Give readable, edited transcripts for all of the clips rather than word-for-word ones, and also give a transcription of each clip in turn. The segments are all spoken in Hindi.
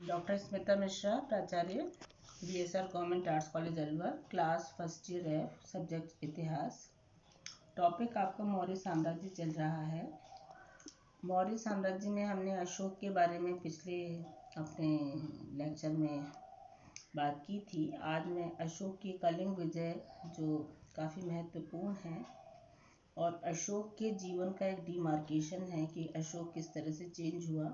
डॉक्टर स्मिता मिश्रा, प्राचार्य, BSR government arts college Alwar, class first year F, subject इतिहास। टॉपिक आपका मौर्य साम्राज्य चल रहा है। मौर्य साम्राज्य में हमने अशोक के बारे में पिछले अपने लेक्चर में बात की थी। आज मैं अशोक की कलिंग विजय, जो काफ़ी महत्वपूर्ण है, और अशोक के जीवन का एक डिमार्केशन है कि अशोक किस तरह से चेंज हुआ,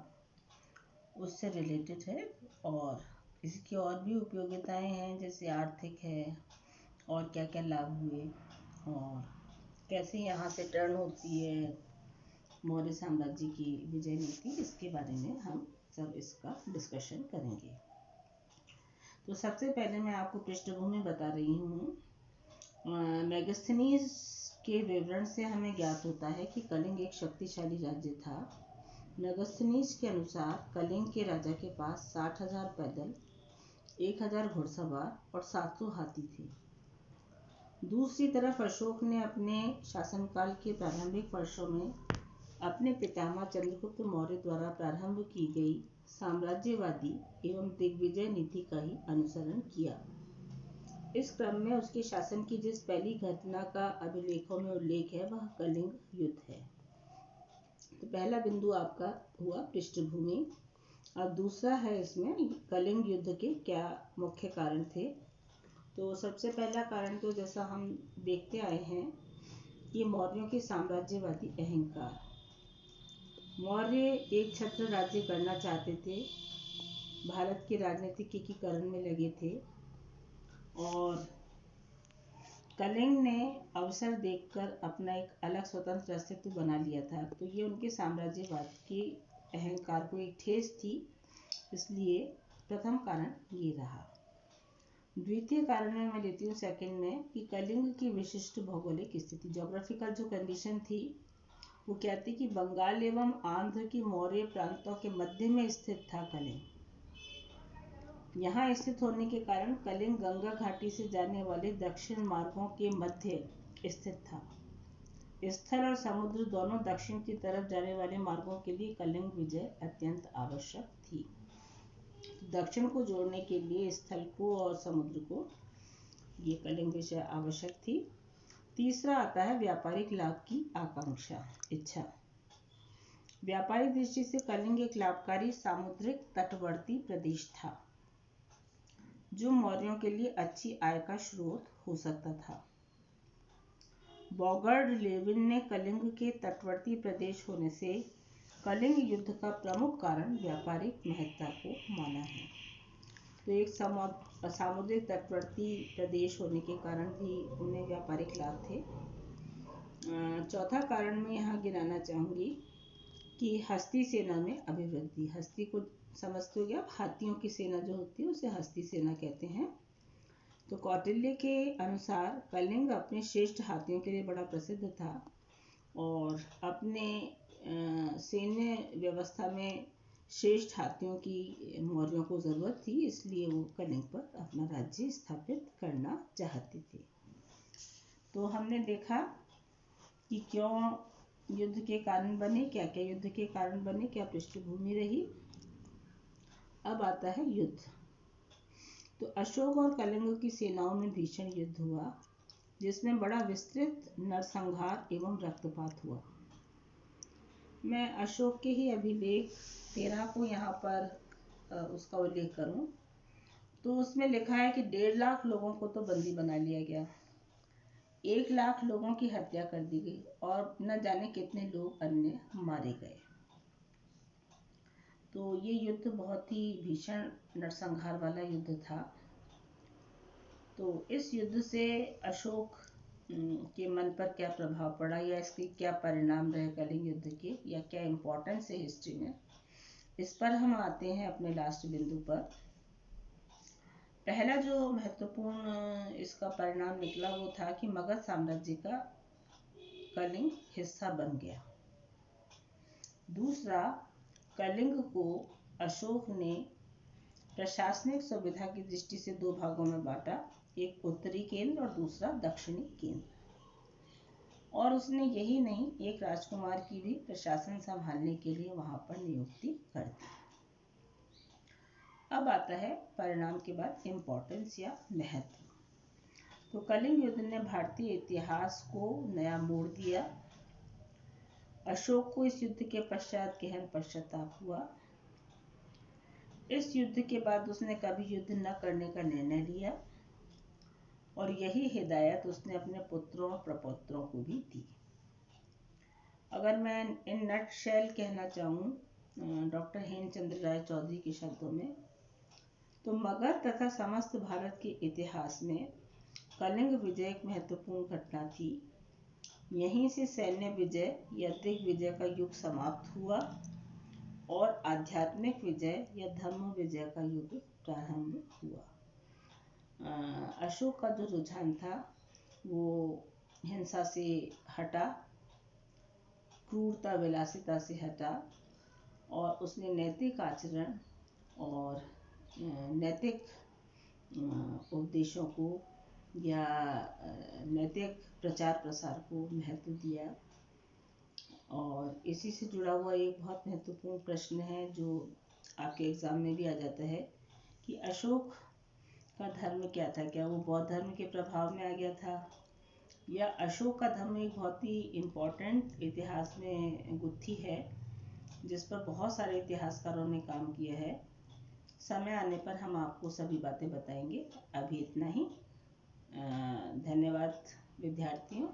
उससे रिलेटेड है। और इसकी और भी उपयोगिताएं हैं, जैसे आर्थिक है और क्या क्या लाभ हुए और कैसे यहाँ से टर्न होती है मौर्य साम्राज्य की विजय नीति, इसके बारे में हम सब इसका डिस्कशन करेंगे। तो सबसे पहले मैं आपको पृष्ठभूमि बता रही हूँ। मेगास्थनीज के विवरण से हमें ज्ञात होता है कि कलिंग एक शक्तिशाली राज्य था। मेगास्थनीज के अनुसार कलिंग के राजा के पास 60,000 पैदल, 1,000 घुड़सवार और 700 हाथी थे। दूसरी तरफ अशोक ने अपने शासनकाल के प्रारंभिक वर्षों में अपने पितामह चंद्रगुप्त मौर्य द्वारा प्रारंभ की गई साम्राज्यवादी एवं दिग्विजय नीति का ही अनुसरण किया। इस क्रम में उसके शासन की जिस पहली घटना का अभिलेखों में उल्लेख है वह कलिंग युद्ध है। तो पहला बिंदु आपका हुआ पृष्ठभूमि। अब दूसरा है इसमें कलिंग युद्ध के क्या मुख्य कारण थे। तो सबसे पहला कारण तो जैसा हम देखते आए हैं कि मौर्यों की साम्राज्यवादी अहंकार। मौर्य एक छत्र राज्य करना चाहते थे, भारत के राजनीतिक एकीकरण में लगे थे, और कलिंग ने अवसर देखकर अपना एक अलग स्वतंत्र अस्तित्व बना लिया था। तो ये उनके साम्राज्यवाद के अहंकार को एक ठेस थी, इसलिए प्रथम कारण ये रहा। द्वितीय कारण में मैं लेती हूँ सेकंड में कि कलिंग की विशिष्ट भौगोलिक स्थिति, जोग्राफिकल जो कंडीशन थी वो क्या थी कि बंगाल एवं आंध्र की मौर्य प्रांतों के मध्य में स्थित था कलिंग। यहाँ स्थित होने के कारण कलिंग गंगा घाटी से जाने वाले दक्षिण मार्गों के मध्य स्थित था। स्थल और समुद्र दोनों दक्षिण की तरफ जाने वाले मार्गों के लिए कलिंग विजय अत्यंत आवश्यक थी। दक्षिण को जोड़ने के लिए स्थल को और समुद्र को ये कलिंग विजय आवश्यक थी। तीसरा आता है व्यापारिक लाभ की आकांक्षा, इच्छा। व्यापारिक दृष्टि से कलिंग एक लाभकारी सामुद्रिक तटवर्ती प्रदेश था, जो मौर्यों के लिए अच्छी आय का स्रोत हो सकता था। बॉगर्ड लेविन ने कलिंग के तटवर्ती प्रदेश होने से कलिंग युद्ध का प्रमुख कारण व्यापारिक महत्ता को माना है। तो एक सामुद्रिक तटवर्ती प्रदेश होने के कारण भी उन्हें व्यापारिक लाभ थे। चौथा कारण मैं यहाँ गिनाना चाहूँगी कि हस्ती सेना में अभिवृद्धि। हस्ती को समझते हो गया, हाथियों की सेना जो होती है उसे हस्ती सेना कहते हैं। तो कौटिल्य के अनुसार कलिंग अपने श्रेष्ठ हाथियों के लिए बड़ा प्रसिद्ध था और अपने सैन्य व्यवस्था में श्रेष्ठ हाथियों की मौर्यों को ज़रूरत थी, इसलिए वो कलिंग पर अपना राज्य स्थापित करना चाहते थे। तो हमने देखा कि क्यों युद्ध के कारण बने, क्या क्या युद्ध के कारण बने, क्या पृष्ठभूमि रही। अब आता है युद्ध। तो अशोक और कलिंग की सेनाओं में भीषण युद्ध हुआ, जिसमें बड़ा विस्तृत नरसंहार एवं रक्तपात हुआ। मैं अशोक के ही अभिलेख 13 को यहाँ पर उसका उल्लेख करूँ तो उसमें लिखा है कि 1.5 लाख लोगों को तो बंदी बना लिया गया, 1 लाख लोगों की हत्या कर दी गई और न जाने कितने लोग अन्य मारे गए। तो ये युद्ध बहुत ही भीषण नरसंहार वाला युद्ध था। तो इस युद्ध से अशोक के मन पर क्या प्रभाव पड़ा या इसके क्या परिणाम रहे कलिंग युद्ध के, या क्या इम्पोर्टेंस है हिस्ट्री में, इस पर हम आते हैं अपने लास्ट बिंदु पर। पहला जो महत्वपूर्ण इसका परिणाम निकला वो था कि मगध साम्राज्य का कलिंग हिस्सा बन गया। दूसरा, कलिंग को अशोक ने प्रशासनिक सुविधा की दृष्टि से 2 भागों में बांटा, एक उत्तरी केंद्र और दूसरा दक्षिणी केंद्र। और उसने यही नहीं, एक राजकुमार की भी प्रशासन संभालने के लिए वहां पर नियुक्ति कर दी। अब आता है परिणाम के बाद इम्पोर्टेंस या महत्व। तो कलिंग युद्ध ने भारतीय इतिहास को नया मोड़ दिया। अशोक को इस युद्ध के पश्चात गहन पश्चाताप हुआ। इस युद्ध के बाद उसने कभी युद्ध न करने का निर्णय लिया और यही हिदायत उसने अपने पुत्रों और प्रपौत्रों को भी दी। अगर मैं इन नटशेल कहना चाहूँ डॉक्टर हेमचंद्र राय चौधरी के शब्दों में, तो मगध तथा समस्त भारत के इतिहास में कलिंग विजय एक महत्वपूर्ण घटना थी। यहीं से सैन्य विजय या दिग्विजय का युग समाप्त हुआ और आध्यात्मिक विजय या धर्म विजय का युग प्रारंभ हुआ। अशोक का जो रुझान था वो हिंसा से हटा, क्रूरता विलासिता से हटा और उसने नैतिक आचरण और नैतिक उपदेशों को या नैतिक प्रचार प्रसार को महत्व दिया। और इसी से जुड़ा हुआ एक बहुत महत्वपूर्ण प्रश्न है जो आपके एग्ज़ाम में भी आ जाता है कि अशोक का धर्म क्या था। क्या वो बौद्ध धर्म के प्रभाव में आ गया था या अशोक का धर्म एक बहुत ही इम्पोर्टेंट इतिहास में गुत्थी है जिस पर बहुत सारे इतिहासकारों ने काम किया है। समय आने पर हम आपको सभी बातें बताएंगे। अभी इतना ही। धन्यवाद विद्यार्थियों।